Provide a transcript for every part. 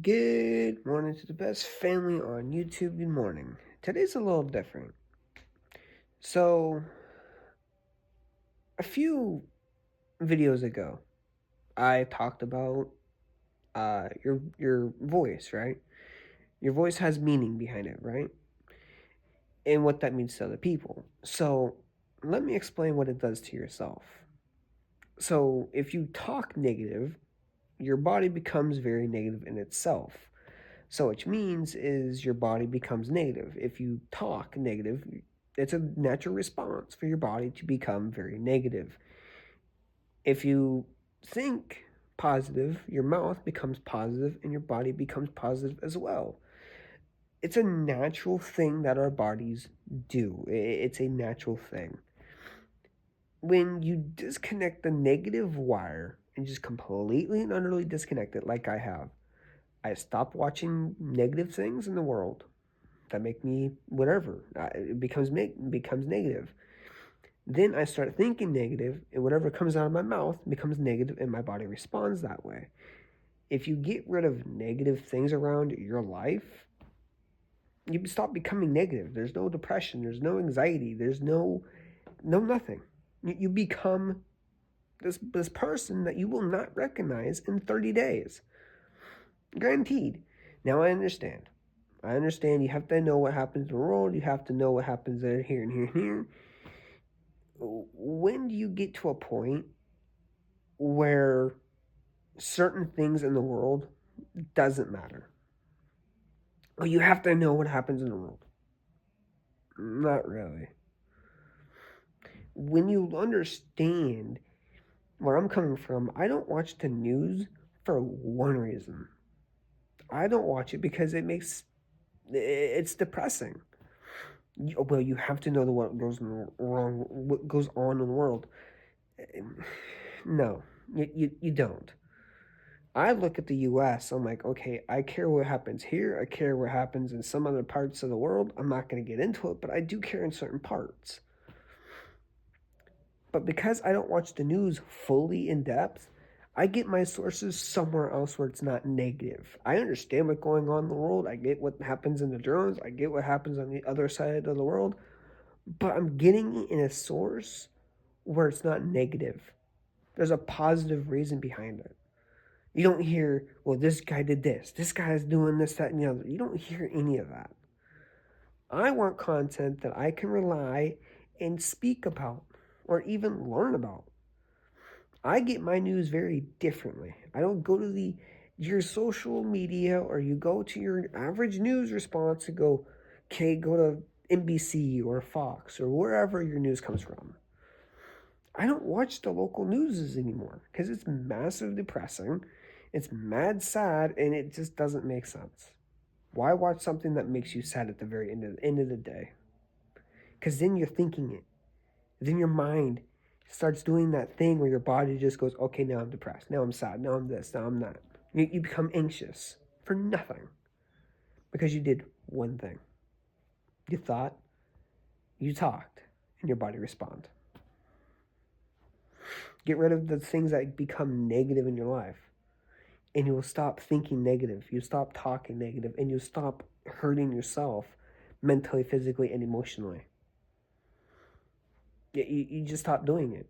Good morning to the best family on YouTube. Good morning. Today's a little different. So, a few videos ago, I talked about your voice, right? Your voice has meaning behind it, right? And what that means to other people. So, let me explain what it does to yourself. So, if you talk negative, your body becomes very negative in itself. So which means is your body becomes negative. If you talk negative, it's a natural response for your body to become very negative. If you think positive, your mouth becomes positive and your body becomes positive as well. It's a natural thing that our bodies do. It's a natural thing. When you disconnect the negative wire and just completely and utterly disconnect it, like I stopped watching negative things in the world that make me whatever. It becomes negative. Then I start thinking negative, and whatever comes out of my mouth becomes negative, and my body responds that way. If you get rid of negative things around your life, you stop becoming negative. There's no depression. There's no anxiety. There's no nothing. You become this person that you will not recognize in 30 days, guaranteed. Now I understand. I understand you have to know what happens in the world. You have to know what happens there, here, and here, and here. When do you get to a point where certain things in the world doesn't matter? Well, you have to know what happens in the world. Not really. When you understand where I'm coming from, I don't watch the news for one reason. I don't watch it because it's depressing. Well, you have to know what goes wrong, what goes on in the world. No, you don't. I look at the US, I'm like, okay, I care what happens here. I care what happens in some other parts of the world. I'm not going to get into it, but I do care in certain parts. But because I don't watch the news fully in depth, I get my sources somewhere else where it's not negative. I understand what's going on in the world. I get what happens in the drones. I get what happens on the other side of the world. But I'm getting it in a source where it's not negative. There's a positive reason behind it. You don't hear, well, this guy did this guy's doing this, that, and the other. You don't hear any of that. I want content that I can rely and speak about or even learn about. I get my news very differently. I don't go to your social media or you go to your average news response and go, okay, go to NBC or Fox or wherever your news comes from. I don't watch the local news anymore because it's massive depressing. It's mad sad and it just doesn't make sense. Why watch something that makes you sad at the very end of the day? Because then you're thinking it. Then your mind starts doing that thing where your body just goes, okay, now I'm depressed. Now I'm sad. Now I'm this. Now I'm that. You become anxious for nothing because you did one thing. You thought, you talked, and your body responded. Get rid of the things that become negative in your life, and you will stop thinking negative. You stop talking negative, and you stop hurting yourself mentally, physically, and emotionally. You just stop doing it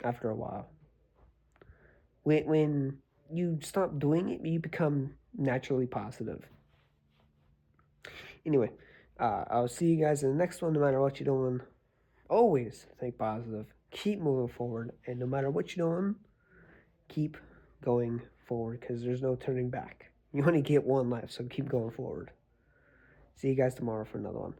after a while. When you stop doing it, you become naturally positive. Anyway, I'll see you guys in the next one. No matter what you're doing, always think positive. Keep moving forward, and no matter what you're doing, keep going forward because there's no turning back. You only get one life, so keep going forward. See you guys tomorrow for another one.